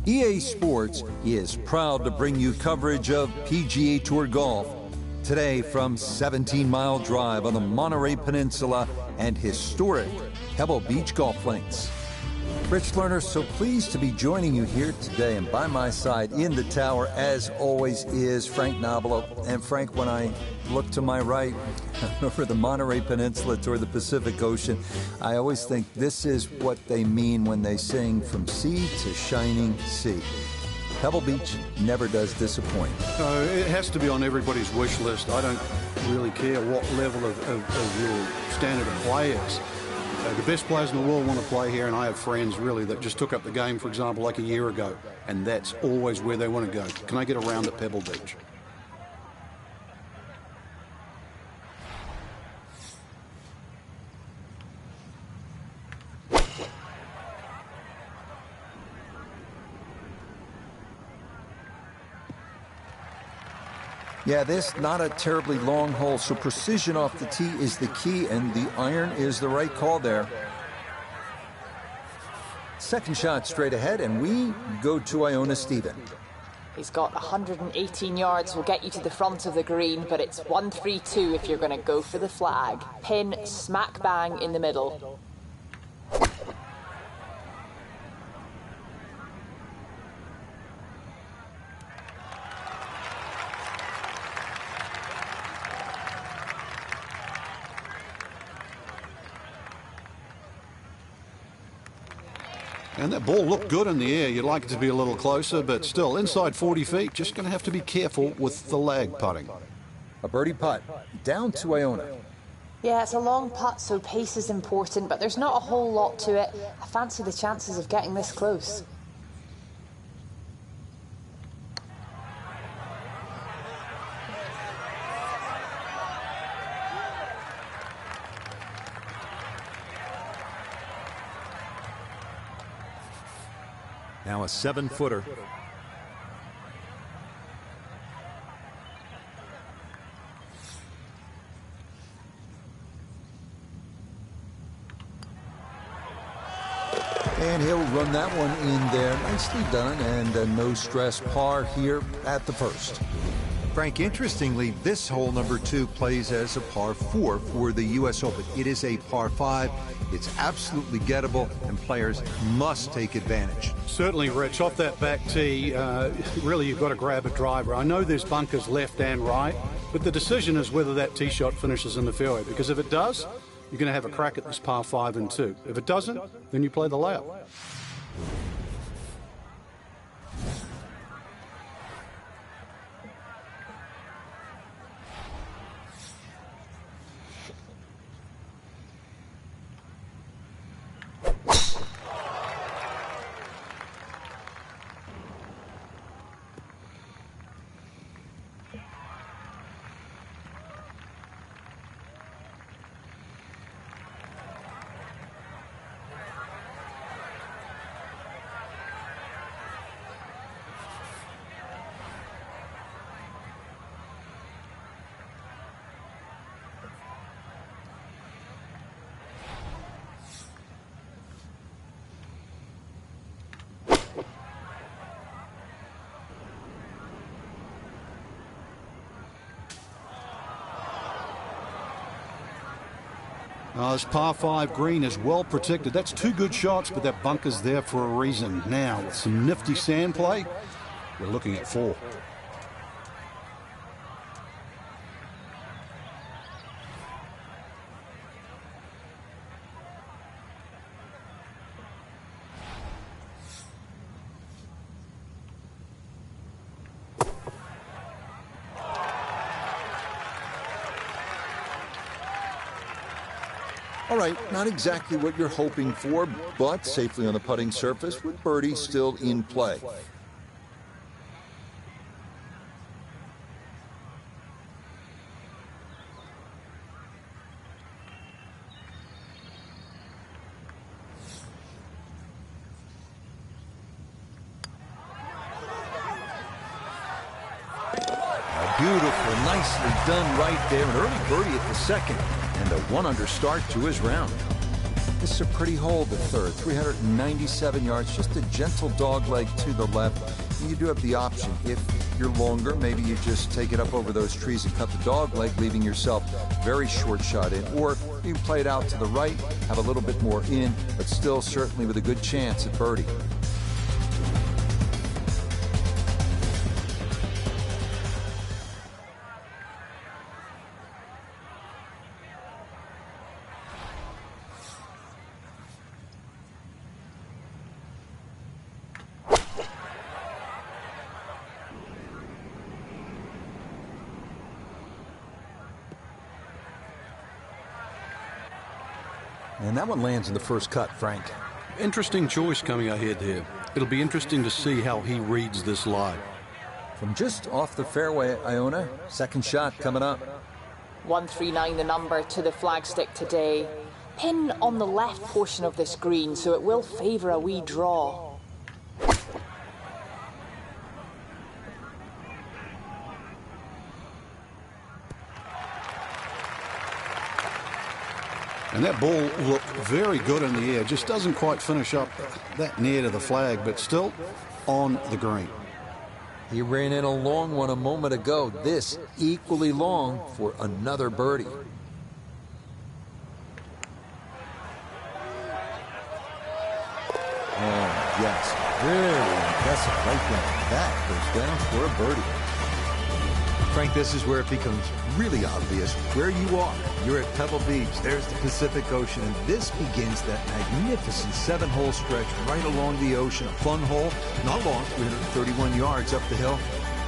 EA Sports is proud to bring you coverage of PGA Tour golf. Today from 17 Mile Drive on the Monterey Peninsula and historic Pebble Beach golf links. Rich Lerner, so pleased to be joining you here today, and by my side in the tower, as always, is Frank Nobilo. And Frank, when I look to my right over the Monterey Peninsula toward the Pacific Ocean, I always think this is what they mean when they sing "From Sea to Shining Sea." Pebble Beach never does disappoint. It has to be on everybody's wish list. I don't really care what level of your standard of play is. The best players in the world want to play here, and I have friends really that just took up the game, for example, like a year ago, and that's always where they want to go. Can I get around at Pebble Beach? Yeah, this not a terribly long hole, so precision off the tee is the key, and the iron is the right call there. Second shot straight ahead, and we go to Iona Stephen. He's got 118 yards, will get you to the front of the green, but it's 1-3-2 if you're going to go for the flag. Pin smack bang in the middle. And that ball looked good in the air. You'd like it to be a little closer, but still, inside 40 feet, just going to have to be careful with the lag putting. A birdie putt, down to Iona. Yeah, it's a long putt, so pace is important, but there's not a whole lot to it. I fancy the chances of getting this close. Now a 7-footer. And he'll run that one in there. Nicely done, and a no stress par here at the first. Frank, interestingly, this hole number 2 plays as a par 4 for the U.S. Open. It is a par 5. It's absolutely gettable, and players must take advantage. Certainly, Rich, off that back tee, really you've got to grab a driver. I know there's bunkers left and right, but the decision is whether that tee shot finishes in the fairway, because if it does, you're going to have a crack at this par 5 and 2. If it doesn't, then you play the layup. This par 5 green is well protected. That's 2 good shots, but that bunker's there for a reason. Now, with some nifty sand play, we're looking at 4. All right, not exactly what you're hoping for, but safely on the putting surface with birdie still in play. Beautiful, nicely done right there. An early birdie at the second, and a 1-under start to his round. This is a pretty hole, the third. 397 yards, just a gentle dog leg to the left. And you do have the option. If you're longer, maybe you just take it up over those trees and cut the dog leg, leaving yourself very short shot in. Or you can play it out to the right, have a little bit more in, but still certainly with a good chance at birdie. And that one lands in the first cut, Frank. Interesting choice coming ahead here. It'll be interesting to see how he reads this lie. From just off the fairway, Iona, second shot coming up. 139 the number to the flagstick today. Pin on the left portion of this green, so it will favour a wee draw. And that ball looked very good in the air. Just doesn't quite finish up that near to the flag, but still on the green. He ran in a long one a moment ago. This equally long for another birdie. Oh, yes. Very impressive right down. That goes down for a birdie. Frank, this is where it becomes really obvious where you are. You're at Pebble Beach. There's the Pacific Ocean, and this begins that magnificent 7-hole stretch right along the ocean. A fun hole, not long, 331 yards up the hill.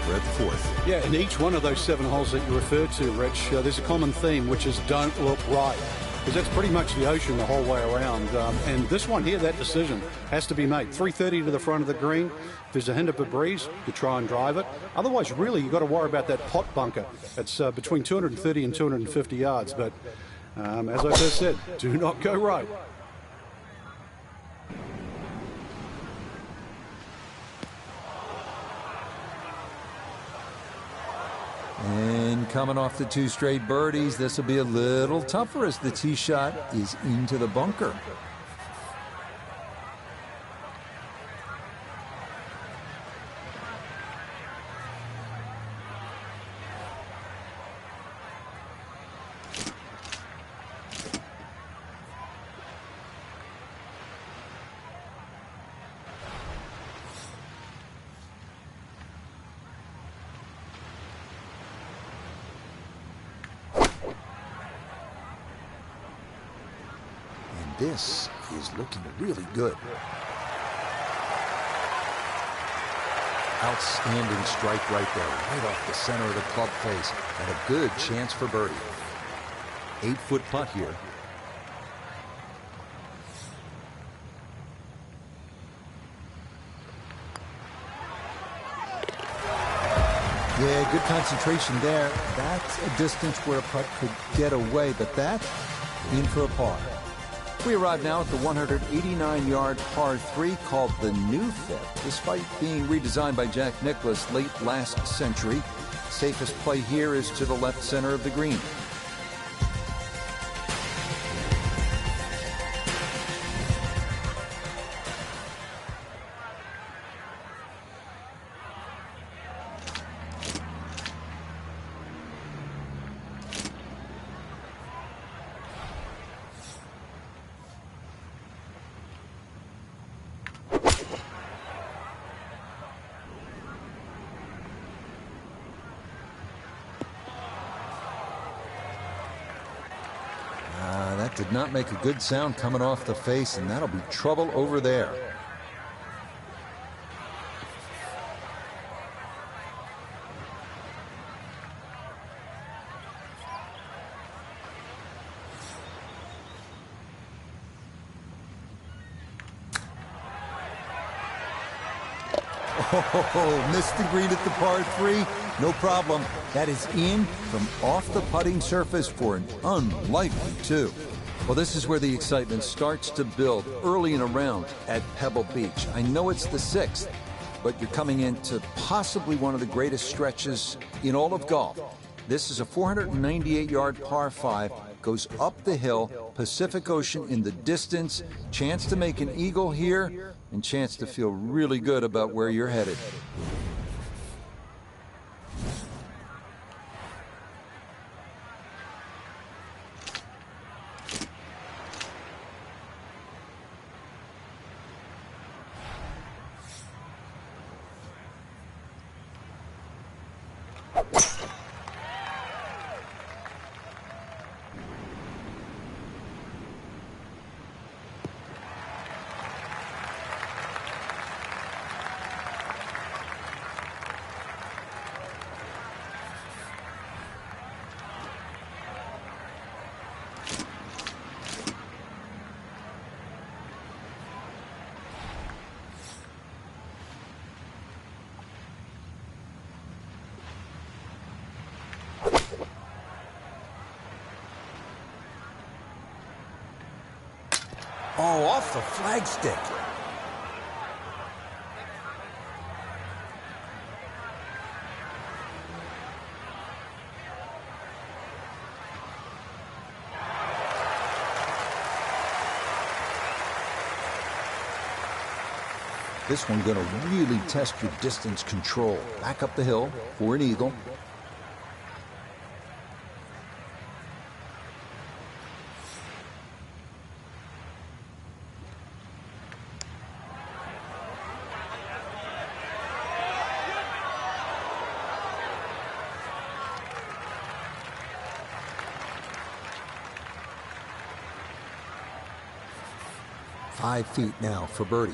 We're at the fourth. Yeah, and each one of those 7 holes that you referred to, Rich, there's a common theme, which is don't look right. Because that's pretty much the ocean the whole way around. And this one here, that decision has to be made. 330 to the front of the green. If there's a hint of a breeze, you try and drive it. Otherwise, really, you've got to worry about that pot bunker. It's between 230 and 250 yards. But as I just said, do not go right. And coming off the 2 straight birdies, this will be a little tougher as the tee shot is into the bunker. This is looking really good. Outstanding strike right there, right off the center of the club face, and a good chance for birdie. 8-foot putt here. Yeah, good concentration there. That's a distance where a putt could get away, but that in for a par. We arrive now at the 189-yard par 3 called the New Fit. Despite being redesigned by Jack Nicklaus late last century, safest play here is to the left center of the green. That did not make a good sound coming off the face, and that'll be trouble over there. Oh, missed the green at the par 3. No problem. That is in from off the putting surface for an unlikely 2. Well, this is where the excitement starts to build early in a round at Pebble Beach. I know it's the 6th, but you're coming into possibly one of the greatest stretches in all of golf. This is a 498-yard par 5 goes up the hill, Pacific Ocean in the distance, chance to make an eagle here, and chance to feel really good about where you're headed. Oh, off the flagstick. This one going to really test your distance control. Back up the hill for an eagle. Five feet now for birdie.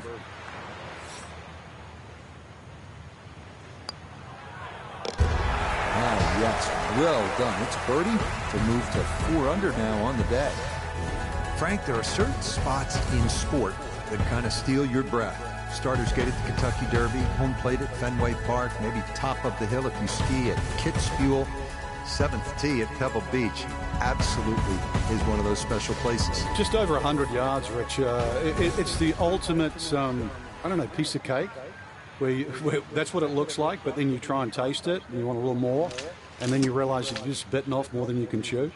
Yes, well done. It's birdie to move to 4 under now on the day. Frank, there are certain spots in sport that kind of steal your breath. Starters Gate at the Kentucky Derby, home plate at Fenway Park, maybe top of the hill if you ski at Kitzbühel, 7th tee at Pebble Beach. Absolutely is one of those special places. Just over 100 yards, Rich. It's the ultimate, I don't know, piece of cake. Where that's what it looks like, but then you try and taste it, and you want a little more, and then you realize you've just bitten off more than you can chew.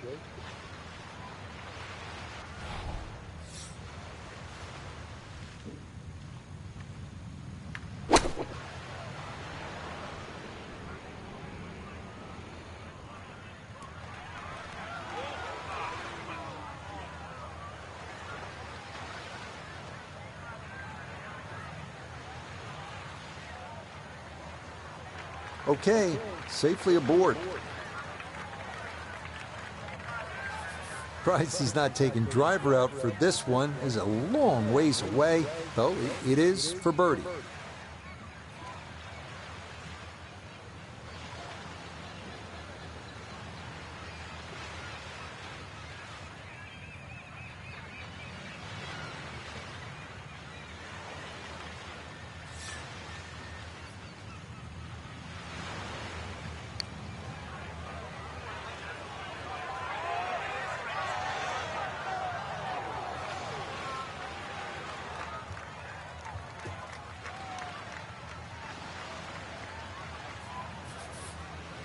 Okay, safely aboard. Surprised he's not taking driver out for this one. Is a long ways away, though it is for birdie.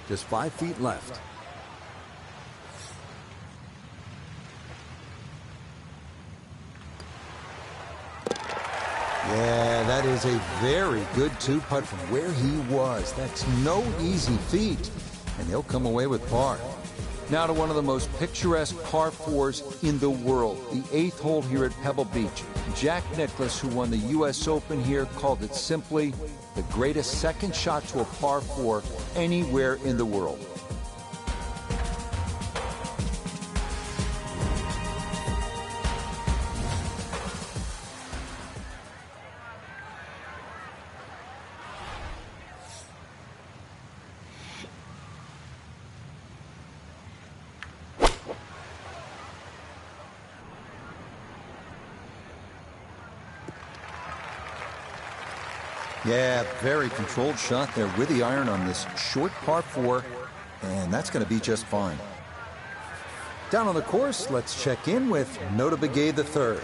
Just 5 feet left. Yeah, that is a very good two-putt from where he was. That's no easy feat, and he'll come away with par. Now to one of the most picturesque par fours in the world, the 8th hole here at Pebble Beach. Jack Nicklaus, who won the U.S. Open here, called it simply the greatest second shot to a par four anywhere in the world. Yeah, very controlled shot there with the iron on this short par four, and that's going to be just fine. Down on the course, let's check in with Nota Begay III.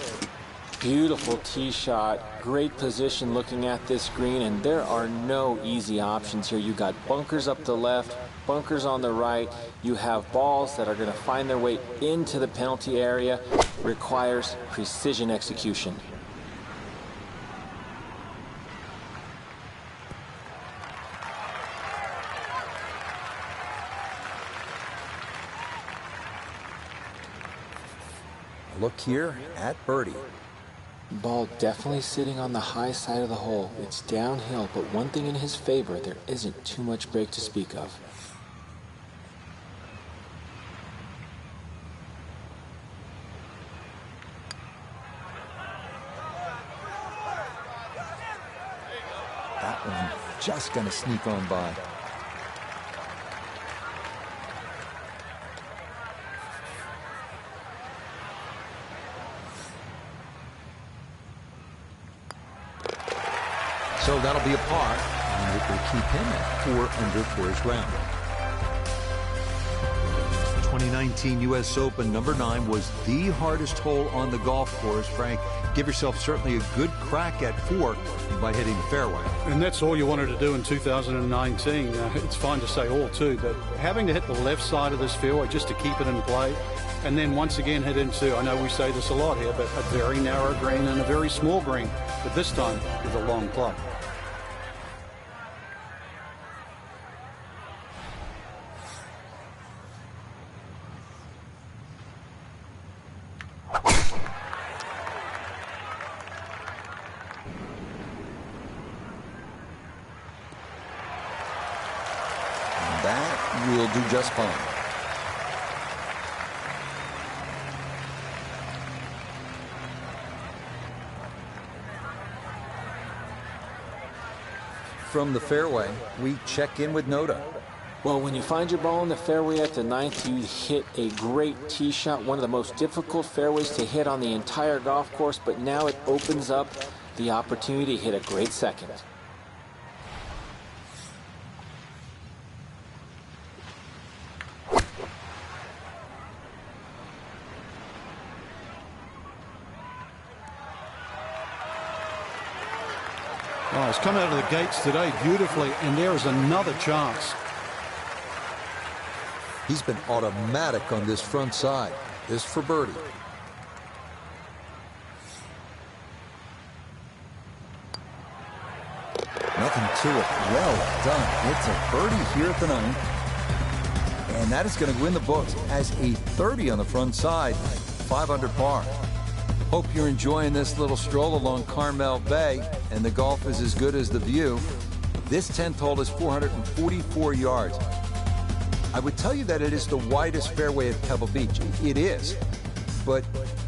Beautiful tee shot, great position looking at this green, and there are no easy options here. You got bunkers up the left, bunkers on the right. You have balls that are going to find their way into the penalty area. Requires precision execution. Look here at birdie. Ball definitely sitting on the high side of the hole. It's downhill, but one thing in his favor, there isn't too much break to speak of. That one just going to sneak on by. So that'll be a par, and it will keep him at 4 under for his round. 2019 U.S. Open number 9 was the hardest hole on the golf course. Frank, give yourself certainly a good crack at 4 by hitting the fairway. And that's all you wanted to do in 2019. It's fine to say all too, but having to hit the left side of this fairway just to keep it in play, and then once again hit into, I know we say this a lot here, but a very narrow green and a very small green, but this time with a long club. That will do just fine. From the fairway, we check in with Noda. Well, when you find your ball in the fairway at the 9th, you hit a great tee shot, one of the most difficult fairways to hit on the entire golf course, but now it opens up the opportunity to hit a great second. Oh, he's come out of the gates today beautifully, and there is another chance. He's been automatic on this front side. This for birdie. Nothing to it. Well done. It's a birdie here at the 9th. And that is going to win the books as a 30 on the front side. 5 under par. Hope you're enjoying this little stroll along Carmel Bay, and the golf is as good as the view. This 10th hole is 444 yards. I would tell you that it is the widest fairway at Pebble Beach. It is, but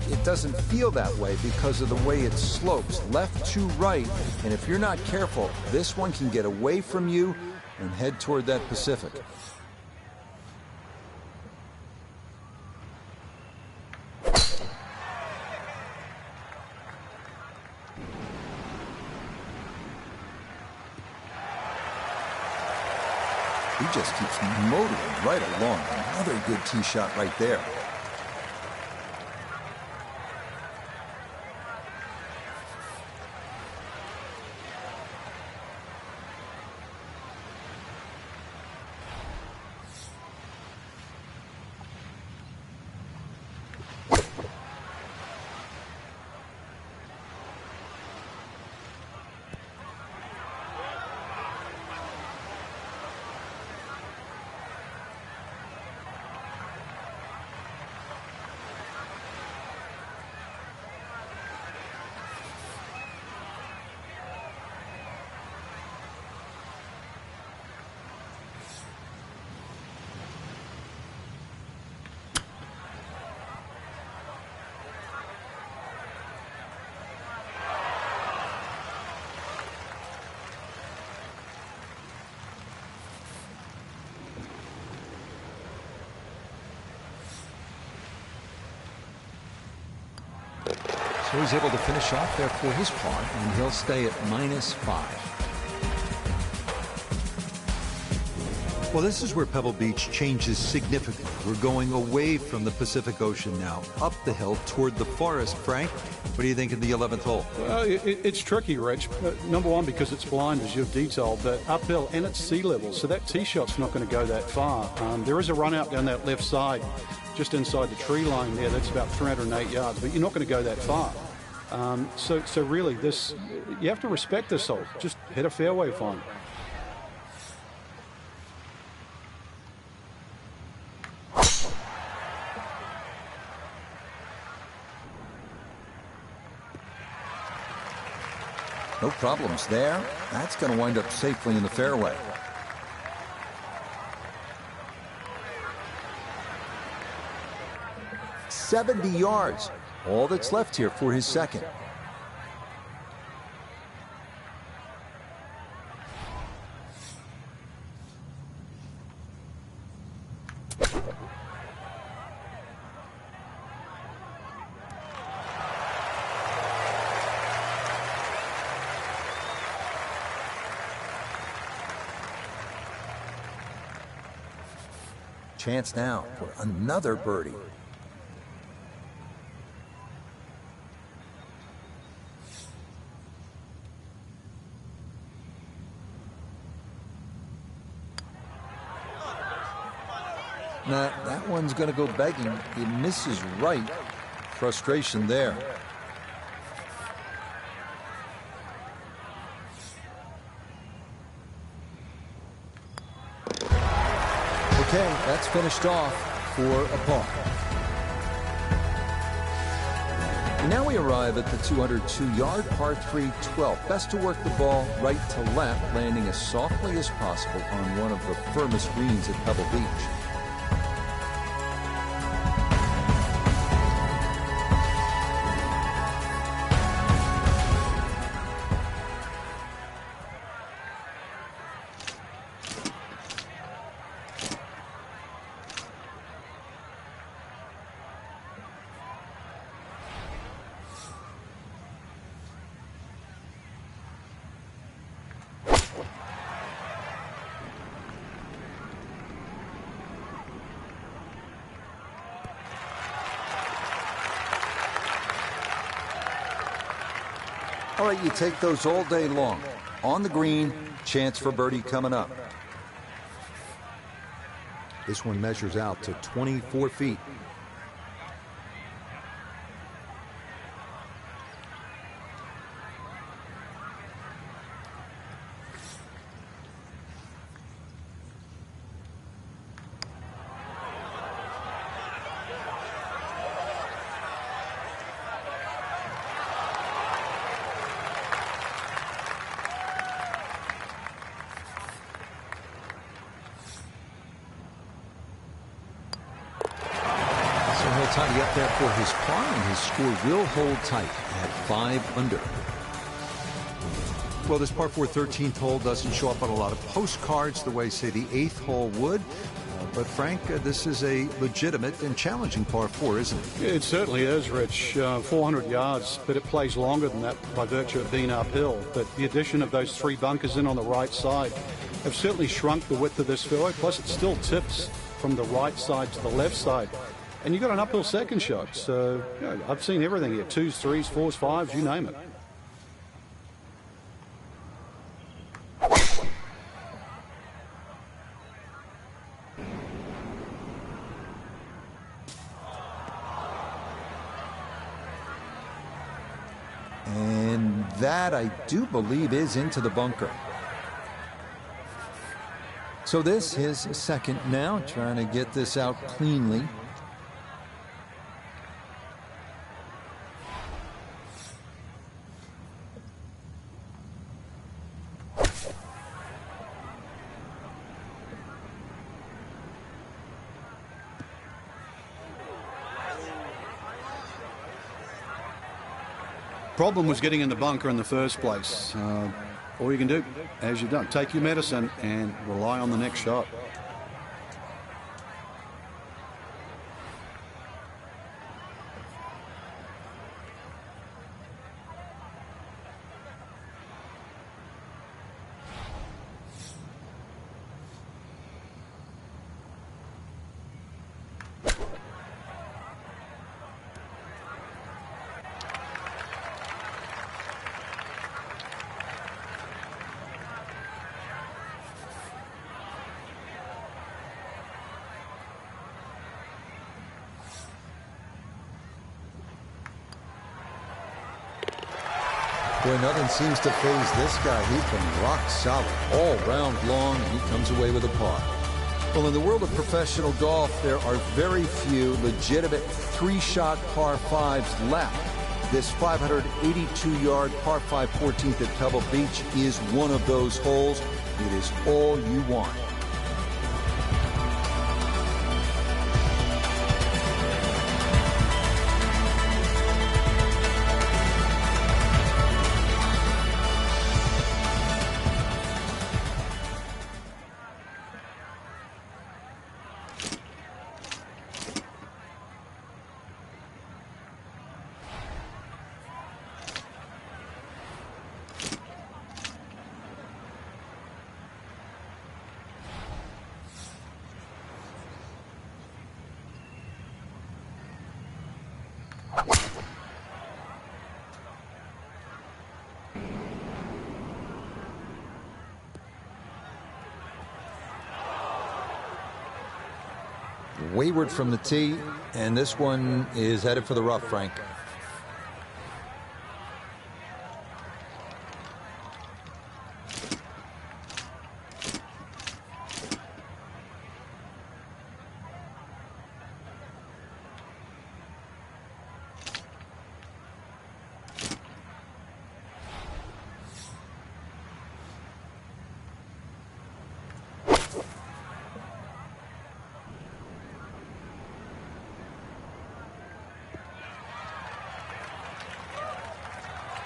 it doesn't feel that way because of the way it slopes left to right, and if you're not careful, this one can get away from you and head toward that Pacific. He just keeps motoring right along. Another good tee shot right there. So he's able to finish off there for his par, and he'll stay at -5. Well, this is where Pebble Beach changes significantly. We're going away from the Pacific Ocean now, up the hill toward the forest. Frank, what do you think of the 11th hole? Well, it's tricky, Rich. Number one, because it's blind, as you've detailed, but uphill and it's sea level, so that tee shot's not going to go that far. There is a run out down that left side, just inside the tree line there. That's about 308 yards, but you're not going to go that far. So really, you have to respect this hole. Just hit a fairway fine. No problems there. That's going to wind up safely in the fairway. "70 yards. All that's left here for his second. Chance now for another birdie. Now, that one's going to go begging. He misses right. Frustration there. Okay, that's finished off for a par. And now we arrive at the 202-yard par 3 12. Best to work the ball right to left, landing as softly as possible on one of the firmest greens at Pebble Beach. All right, you take those all day long. On the green, chance for birdie coming up. This one measures out to 24 feet. Tidy up there for his par, and his score will hold tight at 5 under. Well, this par 4 13th hole doesn't show up on a lot of postcards the way, say, the 8th hole would. But, Frank, this is a legitimate and challenging par 4, isn't it? It certainly is, Rich. 400 yards, but it plays longer than that by virtue of being uphill. But the addition of those 3 bunkers in on the right side have certainly shrunk the width of this fairway. Plus, it still tips from the right side to the left side. And you got an uphill second shot. So, I've seen everything here. 2s, 3s, 4s, 5s, you name it. And that, I do believe, is into the bunker. So this is second now, trying to get this out cleanly. Problem was getting in the bunker in the first place. All you can do, as you've done, take your medicine and rely on the next shot. Boy, nothing seems to faze this guy. He's been rock solid all round long, and he comes away with a par. Well, in the world of professional golf, there are very few legitimate three-shot par fives left. This 582-yard par 5 14th at Pebble Beach is one of those holes. It is all you want. Wayward from the tee, and this one is headed for the rough, Frank.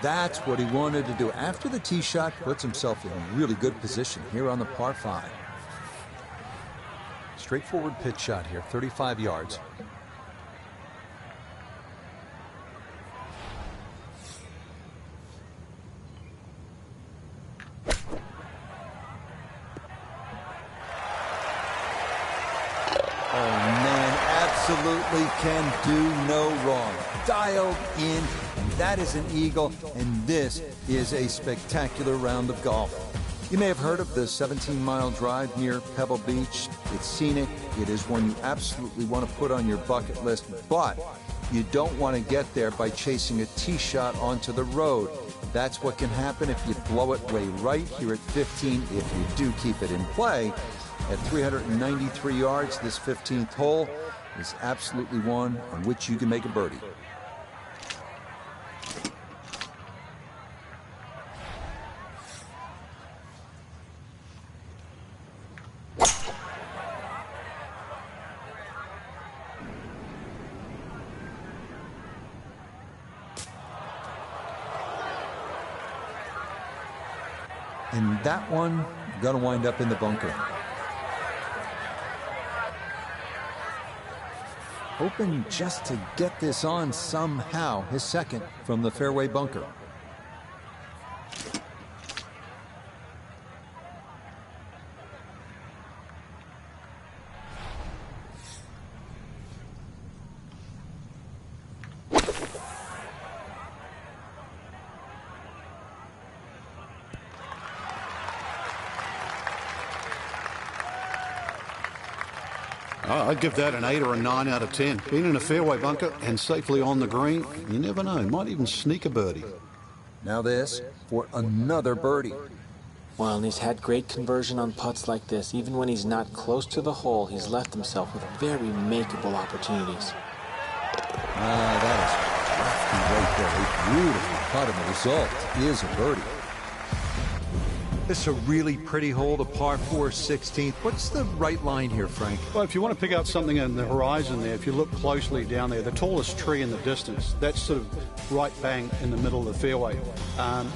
That's what he wanted to do. After the tee shot, puts himself in a really good position here on the par 5. Straightforward pitch shot here, 35 yards. Absolutely can do no wrong. Dialed in, and that is an eagle, and this is a spectacular round of golf. You may have heard of the 17-mile drive near Pebble Beach. It's scenic. It is one you absolutely want to put on your bucket list, but you don't want to get there by chasing a tee shot onto the road. That's what can happen if you blow it way right here at 15, if you do keep it in play. At 393 yards, this 15th hole is absolutely one on which you can make a birdie. And that one gonna wind up in the bunker. Hoping just to get this on somehow, his second from the fairway bunker. I'd give that an 8 or a 9 out of 10. Being in a fairway bunker and safely on the green, you never know. Might even sneak a birdie. Now this for another birdie. Well, and he's had great conversion on putts like this. Even when he's not close to the hole, he's left himself with very makeable opportunities. That is crafty right there. A beautiful putt, and the result is a birdie. This is a really pretty hole, the par 4 16th. What's the right line here, Frank? Well, if you want to pick out something in the horizon there, if you look closely down there, the tallest tree in the distance, that's sort of right bang in the middle of the fairway.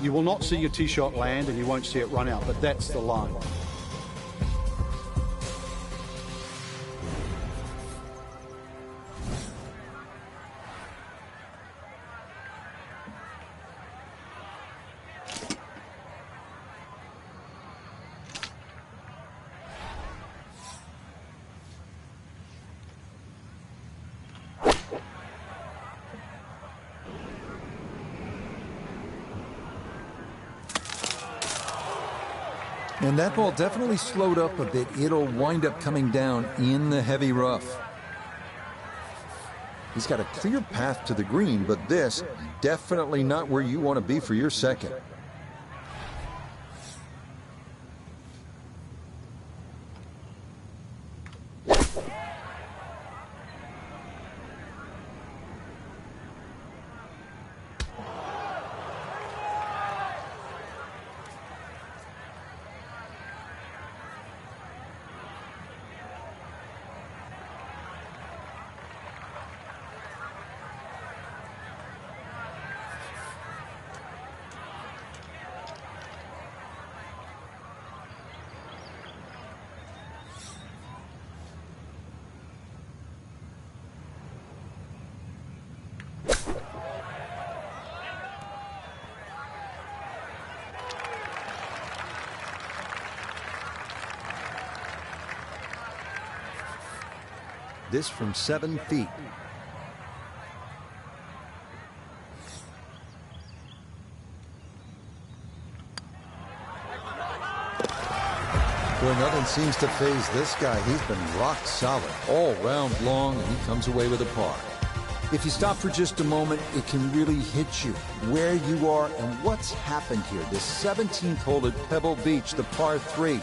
You will not see your tee shot land and you won't see it run out, but that's the line. And that ball definitely slowed up a bit. It'll wind up coming down in the heavy rough. He's got a clear path to the green, but this definitely not where you want to be for your second. This from 7 feet. Boy, nothing seems to faze this guy. He's been rock solid all round long, and he comes away with a par. If you stop for just a moment, it can really hit you where you are and what's happened here. The 17th hole at Pebble Beach, the par 3.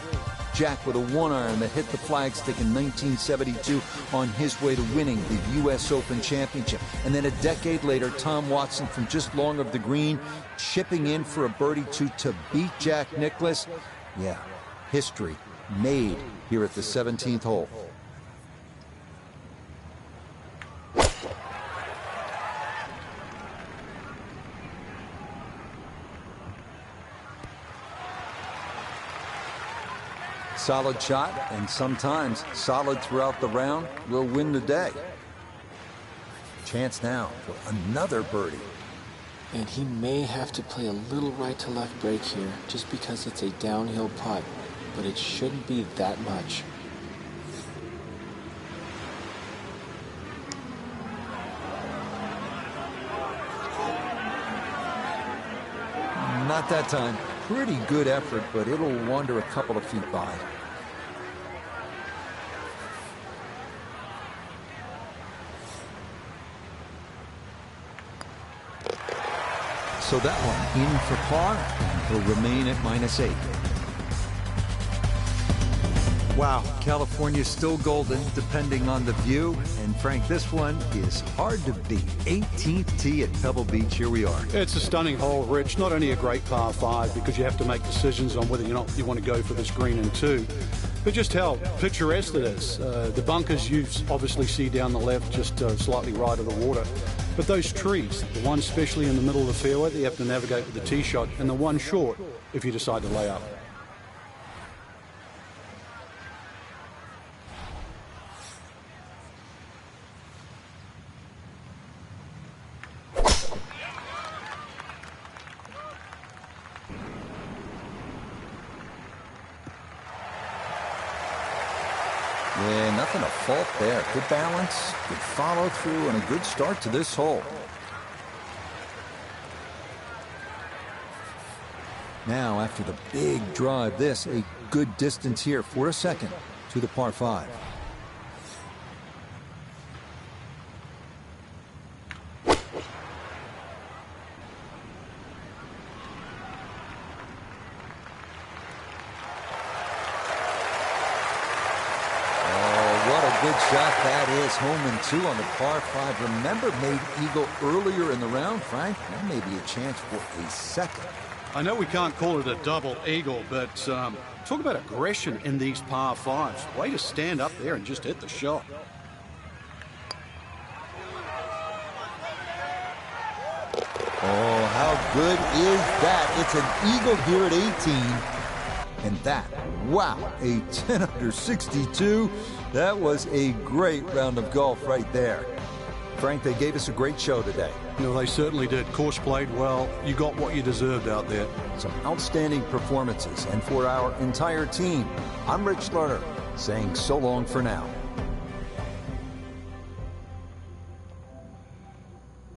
Jack with a 1-iron that hit the flagstick in 1972 on his way to winning the U.S. Open Championship. And then a decade later, Tom Watson from just long of the green, chipping in for a birdie to beat Jack Nicklaus. Yeah, history made here at the 17th hole. Solid shot, and sometimes solid throughout the round, will win the day. Chance now for another birdie. And he may have to play a little right to left break here, just because it's a downhill putt, but it shouldn't be that much. Not that time. Pretty good effort, but it'll wander a couple of feet by. So that one in for par, and he'll remain at -8. Wow, California's still golden, depending on the view. And Frank, this one is hard to beat. 18th tee at Pebble Beach. Here we are. It's a stunning hole, Rich. Not only a great par 5 because you have to make decisions on whether or not you want to go for this green in 2, but just how picturesque it is. The bunkers you obviously see down the left, just slightly right of the water. But those trees, the one especially in the middle of the fairway that you have to navigate with the tee shot, and the one short if you decide to lay up. Yeah, nothing to fault there. Good balance, good follow through, and a good start to this hole. Now, after the big drive, this a good distance here for a second to the par 5. Good shot that is. Home and 2 on the par 5. Remember, made eagle earlier in the round, Frank. That may be a chance for a second. I know we can't call it a double eagle, but talk about aggression in these par 5s. Way to stand up there and just hit the shot. Oh, how good is that? It's an eagle here at 18. And that, wow, a 10 under 62. That was a great round of golf right there. Frank, they gave us a great show today. You know, they certainly did. Course played well. You got what you deserved out there. Some outstanding performances. And for our entire team, I'm Rich Lerner, saying so long for now.